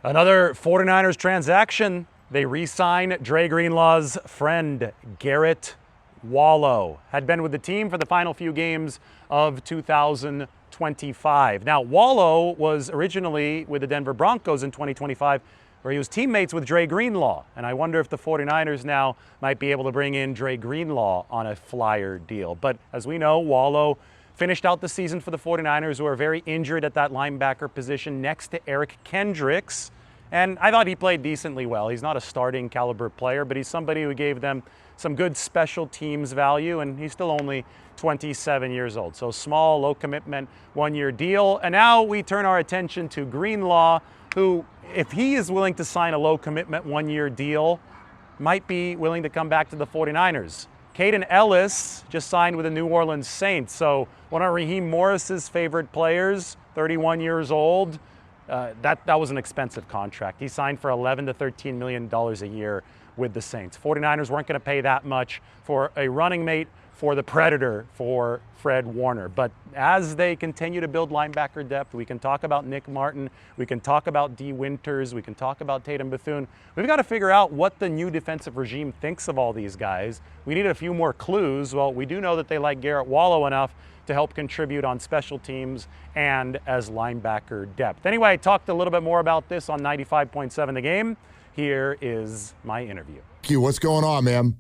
Another 49ers transaction. They re-sign Dre Greenlaw's friend, Garret Wallow. Had been with the team for the final few games of 2025. Now, Wallow was originally with the Denver Broncos in 2025, where he was teammates with Dre Greenlaw. And I wonder if the 49ers now might be able to bring in Dre Greenlaw on a flyer deal. But as we know, Wallow finished out the season for the 49ers, who are very injured at that linebacker position next to Eric Kendricks. And I thought he played decently well. He's not a starting caliber player, but he's somebody who gave them some good special teams value, and he's still only 27 years old. So small, low commitment, one-year deal. And now we turn our attention to Greenlaw, who, if he is willing to sign a low commitment one-year deal, might be willing to come back to the 49ers. Caden Ellis just signed with the New Orleans Saints. So one of Raheem Morris's favorite players, 31 years old. That was an expensive contract. He signed for $11 to $13 million a year with the Saints. 49ers weren't going to pay that much for a running mate for the Predator, for Fred Warner. But as they continue to build linebacker depth, we can talk about Nick Martin, we can talk about D. Winters, we can talk about Tatum Bethune. We've got to figure out what the new defensive regime thinks of all these guys. We need a few more clues. Well, we do know that they like Garret Wallow enough to help contribute on special teams and as linebacker depth. Anyway, I talked a little bit more about this on 95.7 The Game. Here is my interview. Q, what's going on, man?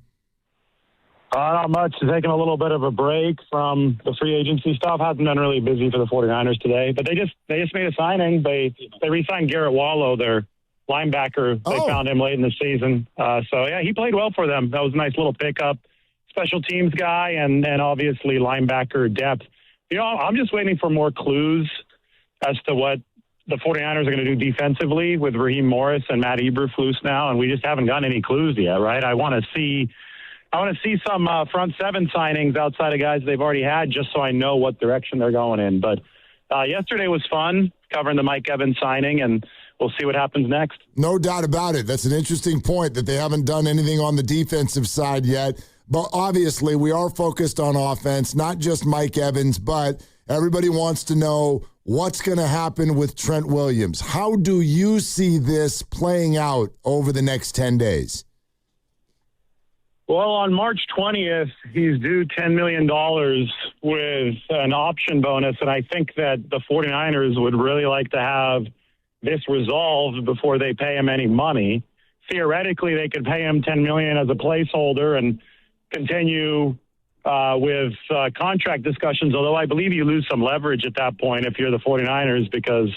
Not much. Taking a little bit of a break from the free agency stuff. Hasn't been really busy for the 49ers today, but they just made a signing. They re-signed Garret Wallow, their linebacker. They found him late in the season. So yeah, he played well for them. That was a nice little pickup. Special teams guy and obviously linebacker depth. I'm just waiting for more clues as to what the 49ers are going to do defensively with Raheem Morris and Matt Eberflus now, and we just haven't gotten any clues yet, right? I want to see some front seven signings outside of guys they've already had, just so I know what direction they're going in. But yesterday was fun covering the Mike Evans signing, and we'll see what happens next. No doubt about it. That's an interesting point that they haven't done anything on the defensive side yet. But obviously, we are focused on offense, not just Mike Evans, but everybody wants to know what's going to happen with Trent Williams. How do you see this playing out over the next 10 days? Well, on March 20th, he's due $10 million with an option bonus, and I think that the 49ers would really like to have this resolved before they pay him any money. Theoretically, they could pay him $10 million as a placeholder and continue with contract discussions, although I believe you lose some leverage at that point if you're the 49ers because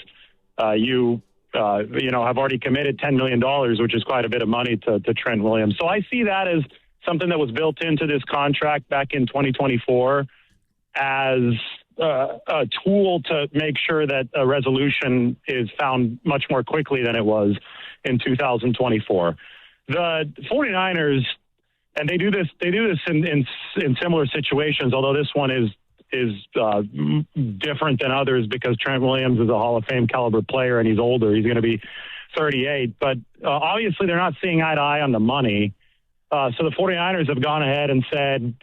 you have already committed $10 million, which is quite a bit of money to Trent Williams. So I see that as something that was built into this contract back in 2024 as a tool to make sure that a resolution is found much more quickly than it was in 2024. The 49ers, and they do this in similar situations, although this one is different than others because Trent Williams is a Hall of Fame caliber player and he's older. He's going to be 38, but obviously they're not seeing eye to eye on the money. So the 49ers have gone ahead and said,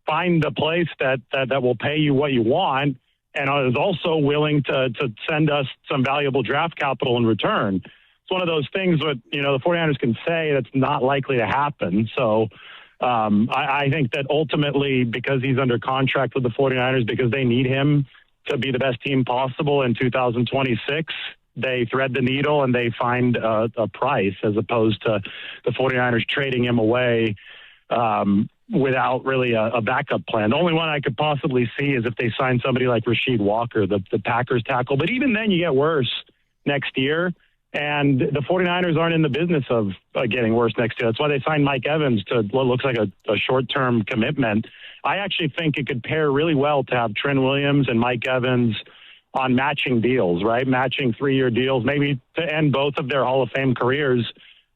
find the place that will pay you what you want and is also willing to send us some valuable draft capital in return. It's one of those things that, the 49ers can say that's not likely to happen. So I think that ultimately, because he's under contract with the 49ers, because they need him to be the best team possible in 2026, they thread the needle and they find a price as opposed to the 49ers trading him away without really a backup plan. The only one I could possibly see is if they sign somebody like Rasheed Walker, the Packers tackle. But even then you get worse next year. And the 49ers aren't in the business of getting worse next year. That's why they signed Mike Evans to what looks like a short-term commitment. I actually think it could pair really well to have Trent Williams and Mike Evans on matching deals, right? Matching 3-year deals, maybe to end both of their Hall of Fame careers,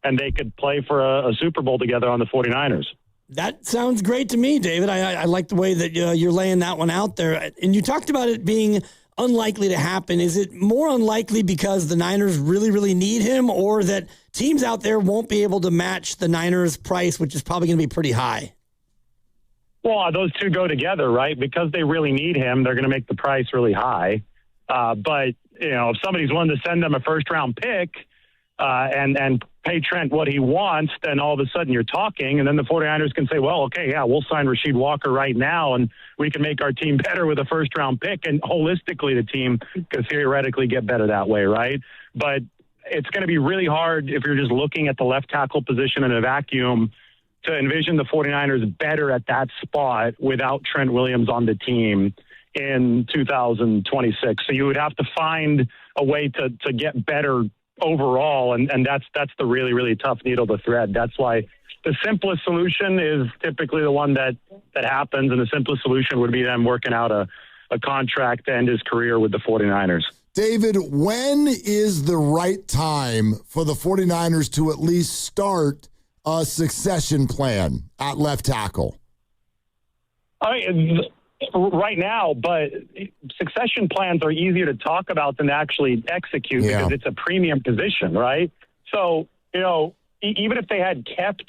and they could play for a Super Bowl together on the 49ers. That sounds great to me, David. I like the way that you're laying that one out there. And you talked about it being unlikely to happen. Is it more unlikely because the Niners really, really need him, or that teams out there won't be able to match the Niners' price, which is probably going to be pretty high? Well, those two go together, right? Because they really need him, they're going to make the price really high. But if somebody's willing to send them a first-round pick and pay Trent what he wants, then all of a sudden you're talking, and then the 49ers can say, well, okay, yeah, we'll sign Rasheed Walker right now, and we can make our team better with a first-round pick, and holistically the team could theoretically get better that way, right? But it's going to be really hard if you're just looking at the left tackle position in a vacuum to envision the 49ers better at that spot without Trent Williams on the team in 2026. So you would have to find a way to get better overall, and that's the really, really tough needle to thread. That's why the simplest solution is typically the one that happens, and the simplest solution would be them working out a contract to end his career with the 49ers. David, when is the right time for the 49ers to at least start a succession plan at left tackle? Right now, but succession plans are easier to talk about than to actually execute because it's a premium position, right? So, even if they had kept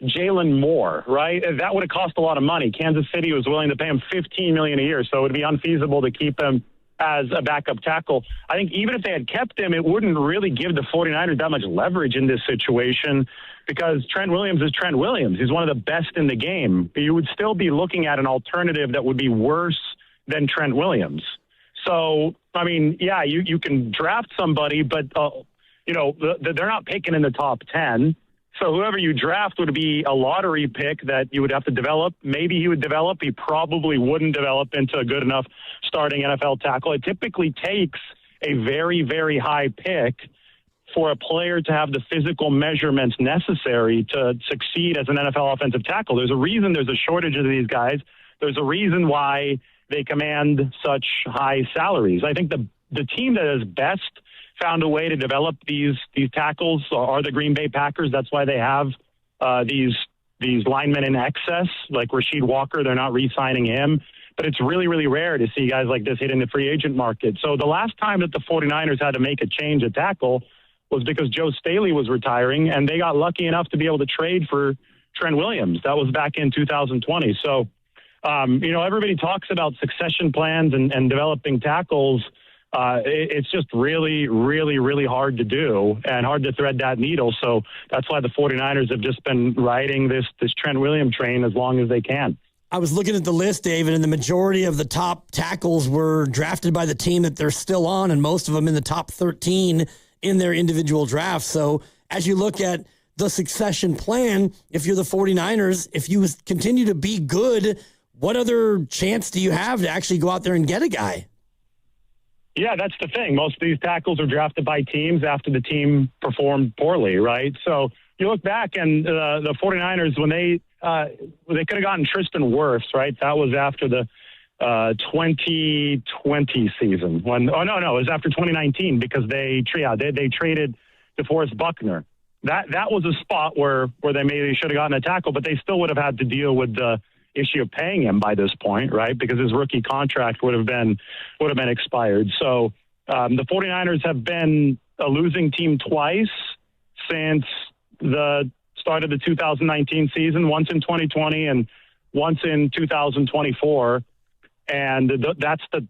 Jalen Moore, right, that would have cost a lot of money. Kansas City was willing to pay him $15 million a year, so it would be unfeasible to keep him as a backup tackle. I think even if they had kept him, it wouldn't really give the 49ers that much leverage in this situation because Trent Williams is Trent Williams. He's one of the best in the game. But you would still be looking at an alternative that would be worse than Trent Williams. So, I mean, yeah, you can draft somebody, but, they're not picking in the top 10. So whoever you draft would be a lottery pick that you would have to develop. Maybe he would develop. He probably wouldn't develop into a good enough starting NFL tackle. It typically takes a very, very high pick for a player to have the physical measurements necessary to succeed as an NFL offensive tackle. There's a reason there's a shortage of these guys. There's a reason why they command such high salaries. I think the team that is best found a way to develop these tackles are the Green Bay Packers. That's why they have these linemen in excess, like Rasheed Walker. They're not re-signing him. But it's really, really rare to see guys like this hit in the free agent market. So the last time that the 49ers had to make a change at tackle was because Joe Staley was retiring, and they got lucky enough to be able to trade for Trent Williams. That was back in 2020. So, everybody talks about succession plans and developing tackles. It's just really, really, really hard to do and hard to thread that needle. So that's why the 49ers have just been riding this Trent Williams train as long as they can. I was looking at the list, David, and the majority of the top tackles were drafted by the team that they're still on, and most of them in the top 13 in their individual drafts. So as you look at the succession plan, if you're the 49ers, if you continue to be good, what other chance do you have to actually go out there and get a guy? Yeah, that's the thing. Most of these tackles are drafted by teams after the team performed poorly, right? So you look back and the 49ers, when they could have gotten Tristan Wirfs, right? That was after the 2020 season. It was after 2019 because they traded DeForest Buckner. That was a spot where they maybe should have gotten a tackle, but they still would have had to deal with the issue of paying him by this point, right? Because his rookie contract would have been expired. So the 49ers have been a losing team twice since the start of the 2019 season, once in 2020 and once in 2024. And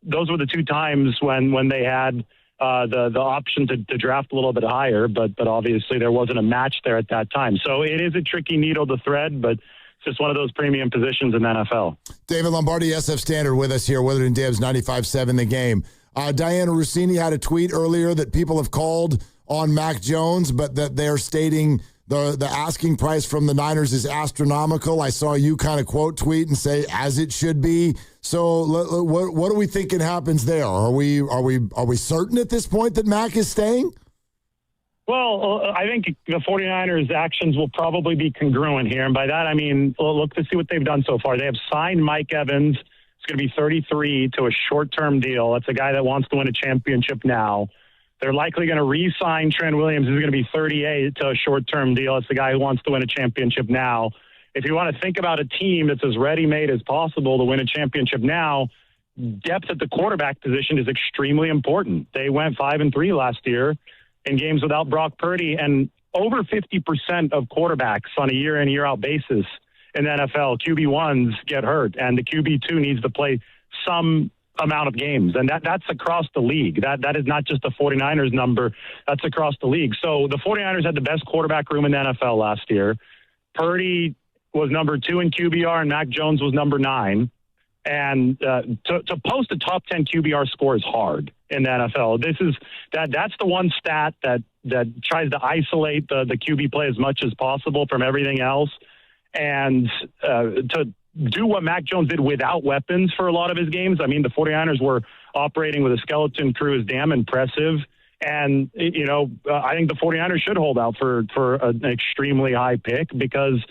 those were the two times when they had the option to draft a little bit higher, but obviously there wasn't a match there at that time. So it is a tricky needle to thread, but it's just one of those premium positions in the NFL. David Lombardi, SF Standard, with us here, Willard and Dibs, 95.7 The Game. Diana Rossini had a tweet earlier that people have called on Mac Jones, but that they're stating the asking price from the Niners is astronomical. I saw you kind of quote tweet and say, as it should be. So what are we thinking happens there? Are we certain at this point that Mac is staying? Well, I think the 49ers' actions will probably be congruent here. And by that, I mean, look to see what they've done so far. They have signed Mike Evans. It's going to be 33 to a short-term deal. That's a guy that wants to win a championship now. They're likely going to re-sign Trent Williams. He's going to be 38 to a short-term deal. It's the guy who wants to win a championship now. If you want to think about a team that's as ready-made as possible to win a championship now, depth at the quarterback position is extremely important. They went 5-3 last year in games without Brock Purdy, and over 50% of quarterbacks on a year-in, year-out basis in the NFL, QB1s get hurt, and the QB2 needs to play some amount of games. And that's across the league. That is not just the 49ers number. That's across the league. So the 49ers had the best quarterback room in the NFL last year. Purdy was number 2 in QBR and Mac Jones was number 9. And to post a top 10 QBR score is hard in the NFL. That's the one stat that tries to isolate the QB play as much as possible from everything else. And to do what Mac Jones did without weapons for a lot of his games, I mean, the 49ers were operating with a skeleton crew is damn impressive. And, I think the 49ers should hold out for an extremely high pick because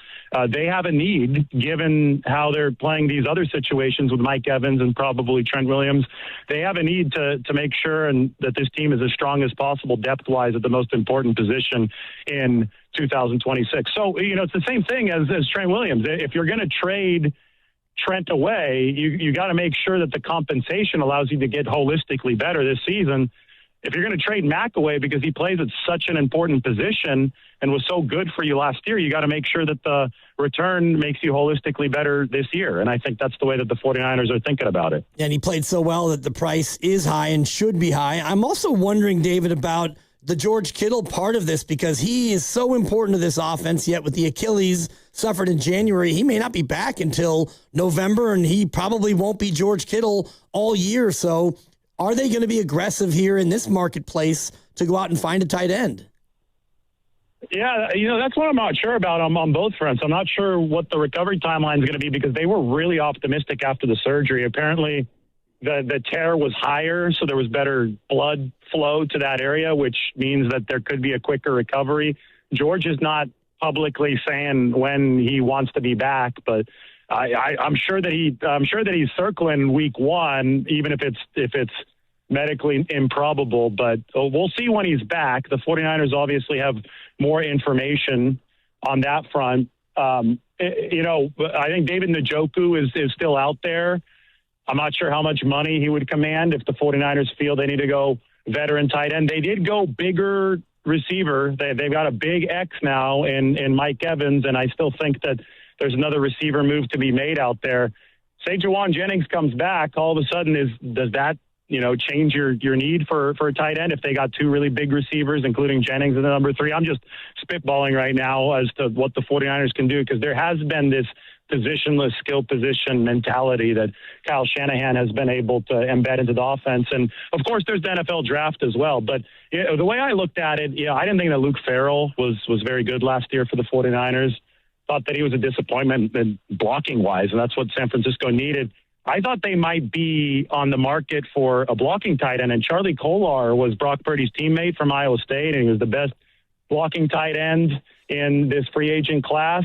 they have a need, given how they're playing these other situations with Mike Evans and probably Trent Williams. They have a need to make sure that this team is as strong as possible depth-wise at the most important position in 2026. So, it's the same thing as Trent Williams. If you're going to trade Trent away, you got to make sure that the compensation allows you to get holistically better this season. If you're going to trade Mac away because he plays at such an important position and was so good for you last year, you got to make sure that the return makes you holistically better this year. And I think that's the way that the 49ers are thinking about it. And he played so well that the price is high and should be high. I'm also wondering, David, about the George Kittle part of this because he is so important to this offense, yet with the Achilles suffered in January, he may not be back until November, and he probably won't be George Kittle all year. So are they going to be aggressive here in this marketplace to go out and find a tight end? Yeah, that's what I'm not sure about on both fronts. I'm not sure what the recovery timeline is going to be because they were really optimistic after the surgery. Apparently, the tear was higher, so there was better blood flow to that area, which means that there could be a quicker recovery. George is not publicly saying when he wants to be back, but I'm sure that he's circling week 1, even if it's medically improbable. But we'll see when he's back. The 49ers obviously have more information on that front. I think David Njoku is still out there. I'm not sure how much money he would command if the 49ers feel they need to go veteran tight end. They did go bigger receiver. They've got a big X now in Mike Evans, and I still think that there's another receiver move to be made out there. Say Juwan Jennings comes back, all of a sudden does that change your need for a tight end if they got 2 really big receivers, including Jennings and the number 3? I'm just spitballing right now as to what the 49ers can do because there has been this positionless skill position mentality that Kyle Shanahan has been able to embed into the offense. And, of course, there's the NFL draft as well. But the way I looked at it, I didn't think that Luke Farrell was very good last year for the 49ers. Thought that he was a disappointment blocking-wise, and that's what San Francisco needed. I thought they might be on the market for a blocking tight end, and Charlie Kolar was Brock Purdy's teammate from Iowa State, and he was the best blocking tight end in this free agent class.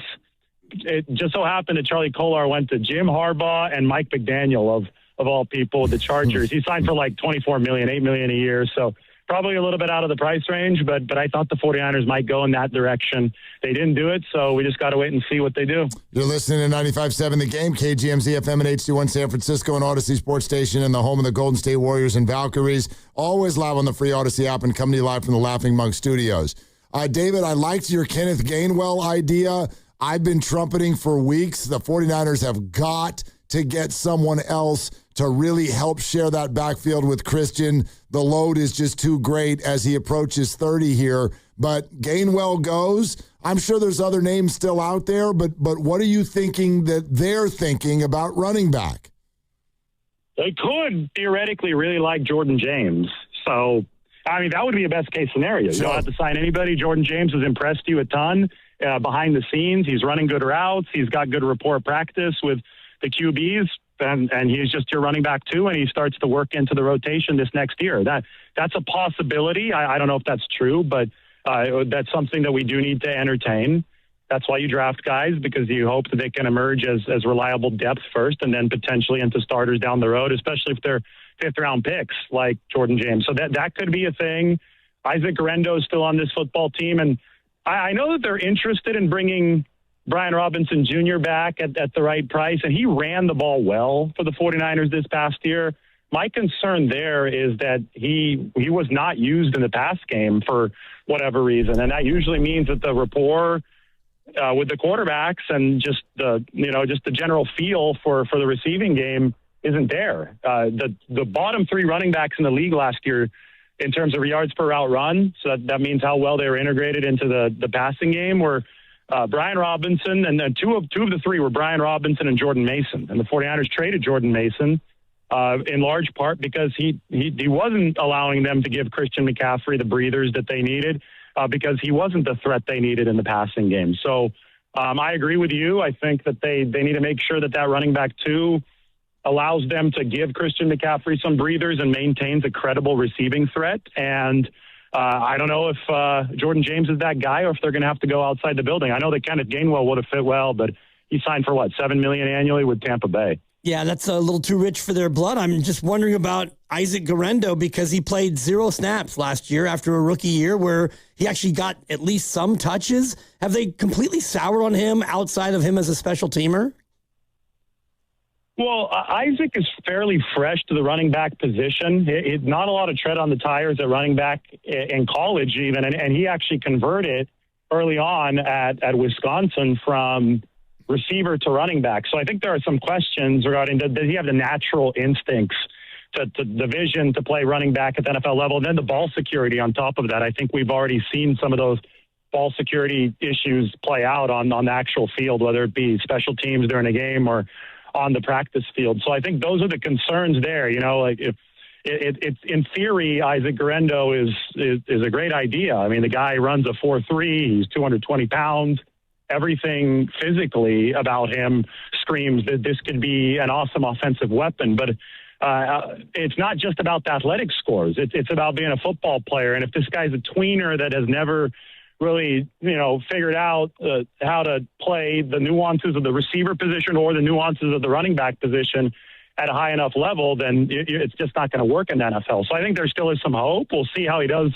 It just so happened that Charlie Kolar went to Jim Harbaugh and Mike McDaniel of all people, the Chargers. He signed for like $24 million, $8 million a year, so probably a little bit out of the price range, but I thought the 49ers might go in that direction. They didn't do it, so we just got to wait and see what they do. You're listening to 95.7 The Game, KGMZ FM and HD1 San Francisco and Odyssey Sports Station and the home of the Golden State Warriors and Valkyries. Always live on the free Odyssey app and coming to you live from the Laughing Monk Studios. David, I liked your Kenneth Gainwell idea. I've been trumpeting for weeks. The 49ers have got to get someone else to really help share that backfield with Christian. The load is just too great as he approaches 30 here. But Gainwell goes. I'm sure there's other names still out there, but what are you thinking that they're thinking about running back? They could theoretically really like Jordan James. So, that would be a best-case scenario. You don't have to sign anybody. Jordan James has impressed you a ton behind the scenes. He's running good routes. He's got good rapport practice with the QBs. And he's just your running back too, and he starts to work into the rotation this next year. That's a possibility. I don't know if that's true, but that's something that we do need to entertain. That's why you draft guys, because you hope that they can emerge as reliable depth first and then potentially into starters down the road, especially if they're fifth-round picks like Jordan James. So that could be a thing. Isaac Guerrero is still on this football team, and I know that they're interested in bringing Brian Robinson Jr. back at the right price, and he ran the ball well for the 49ers this past year. My concern there is that he was not used in the pass game for whatever reason, and that usually means that the rapport with the quarterbacks and just the general feel for the receiving game isn't there. The bottom three running backs in the league last year in terms of yards per route run, so that means how well they were integrated into the passing game, were Brian Robinson, and then two of the three were Brian Robinson and Jordan Mason. And the 49ers traded Jordan Mason in large part because he wasn't allowing them to give Christian McCaffrey the breathers that they needed because he wasn't the threat they needed in the passing game. So I agree with you. I think that they need to make sure that running back two allows them to give Christian McCaffrey some breathers and maintains a credible receiving threat. And I don't know if Jordan James is that guy or if they're going to have to go outside the building. I know that Kenneth Gainwell would have fit well, but he signed for $7 million annually with Tampa Bay. Yeah, that's a little too rich for their blood. I'm just wondering about Isaac Guerendo because he played 0 snaps last year after a rookie year where he actually got at least some touches. Have they completely soured on him outside of him as a special teamer? Well, Isaac is fairly fresh to the running back position. Not a lot of tread on the tires at running back in college even, and he actually converted early on at Wisconsin from receiver to running back. So I think there are some questions regarding does he have the natural instincts to the vision to play running back at the NFL level, and then the ball security on top of that. I think we've already seen some of those ball security issues play out on the actual field, whether it be special teams during a game or on the practice field. So I think those are the concerns there. You know, like if it's in theory, Isaac Guerendo is a great idea. I mean, the guy runs a 4.3. He's 220 pounds. Everything physically about him screams that this could be an awesome offensive weapon. But it's not just about the athletic scores. It's about being a football player. And if this guy's a tweener that has never really, figured out how to play the nuances of the receiver position or the nuances of the running back position at a high enough level, then it's just not going to work in the NFL. So I think there still is some hope. We'll see how he does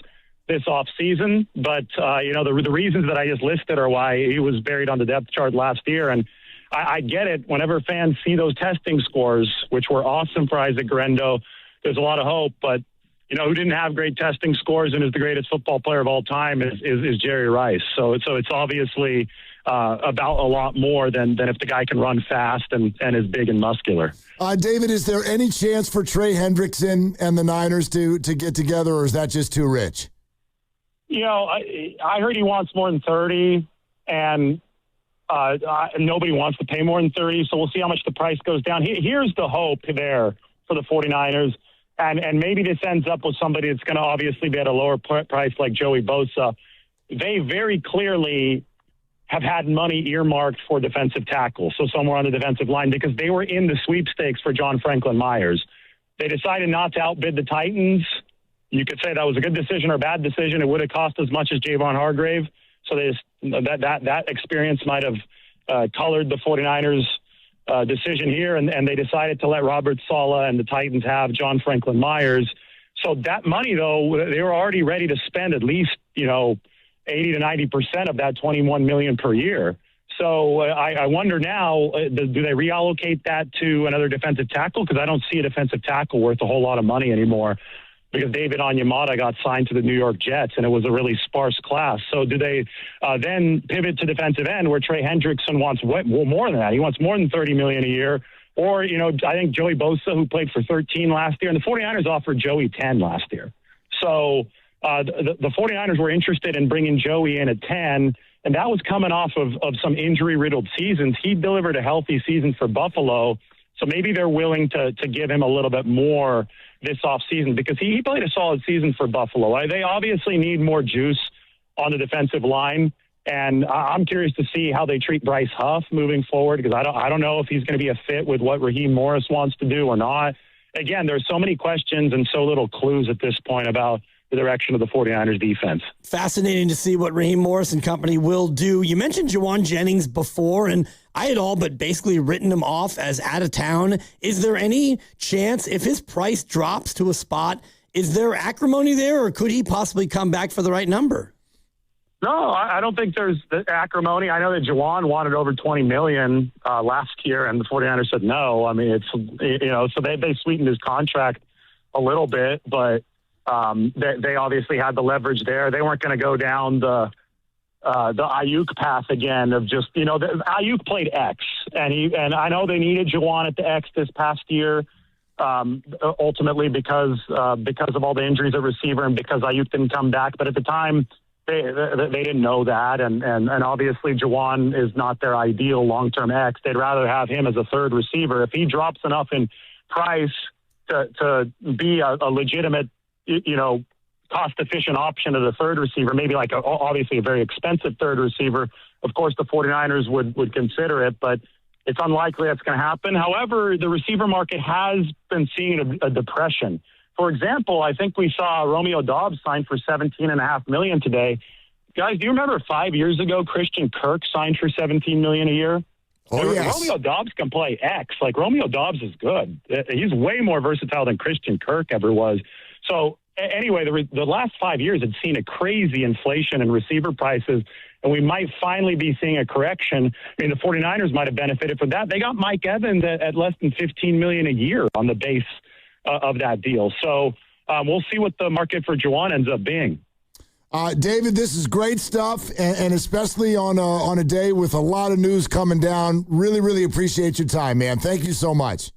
this offseason. But, the reasons that I just listed are why he was buried on the depth chart last year. And I get it. Whenever fans see those testing scores, which were awesome for Isaac Guerendo, there's a lot of hope. But who didn't have great testing scores and is the greatest football player of all time is Jerry Rice. So it's obviously about a lot more than if the guy can run fast and is big and muscular. David, is there any chance for Trey Hendrickson and the Niners to get together, or is that just too rich? I heard he wants more than 30, and nobody wants to pay more than 30, so we'll see how much the price goes down. Here's the hope there for the 49ers. And maybe this ends up with somebody that's going to obviously be at a lower price like Joey Bosa. They very clearly have had money earmarked for defensive tackle, so somewhere on the defensive line, because they were in the sweepstakes for John Franklin Myers. They decided not to outbid the Titans. You could say that was a good decision or a bad decision. It would have cost as much as Javon Hargrave. So that experience might have colored the 49ers' decision here, and they decided to let Robert Saleh and the Titans have John Franklin Myers. So that money, though, they were already ready to spend at least 80 to 90% of that $21 million per year. So I wonder now, do they reallocate that to another defensive tackle? Because I don't see a defensive tackle worth a whole lot of money anymore, because David Onyemata got signed to the New York Jets, and it was a really sparse class. So do they then pivot to defensive end, where Trey Hendrickson wants more than that? He wants more than $30 million a year. Or, I think Joey Bosa, who played for 13 last year, and the 49ers offered Joey 10 last year. So the 49ers were interested in bringing Joey in at 10, and that was coming off of some injury-riddled seasons. He delivered a healthy season for Buffalo, so maybe they're willing to give him a little bit more this offseason, because he played a solid season for Buffalo. They obviously need more juice on the defensive line, and I'm curious to see how they treat Bryce Huff moving forward, because I don't know if he's going to be a fit with what Raheem Morris wants to do or not. Again, there's so many questions and so little clues at this point about the direction of the 49ers defense. Fascinating to see what Raheem Morris and company will do. You mentioned Jawan Jennings before, and I had all but basically written him off as out of town. Is there any chance, if his price drops to a spot, is there acrimony there, or could he possibly come back for the right number? No, I don't think there's the acrimony. I know that Jawan wanted over $20 million last year, and the 49ers said no. I mean, it's so they sweetened his contract a little bit, but they obviously had the leverage there. They weren't going to go down the Ayuk path again of just, Ayuk played X, and I know they needed Jawan at the X this past year. ultimately because of all the injuries at receiver and because Ayuk didn't come back. But at the time, they didn't know that, and obviously Juwan is not their ideal long-term X. They'd rather have him as a third receiver. If he drops enough in price to be a legitimate, cost-efficient option as a third receiver, maybe like obviously a very expensive third receiver, of course the 49ers would consider it, but it's unlikely that's going to happen. However, the receiver market has been seeing a depression. For example, I think we saw Romeo Doubs signed for $17.5 million today. Guys, do you remember 5 years ago Christian Kirk signed for $17 million a year? Oh, yes. Romeo Doubs can play X. Like, Romeo Doubs is good. He's way more versatile than Christian Kirk ever was. So anyway, the last 5 years had seen a crazy inflation in receiver prices, and we might finally be seeing a correction. I mean, the 49ers might have benefited from that. They got Mike Evans at less than $15 million a year on the base of that deal. So we'll see what the market for Juwan ends up being. David, this is great stuff, and especially on a day with a lot of news coming down. Really, really appreciate your time, man. Thank you so much.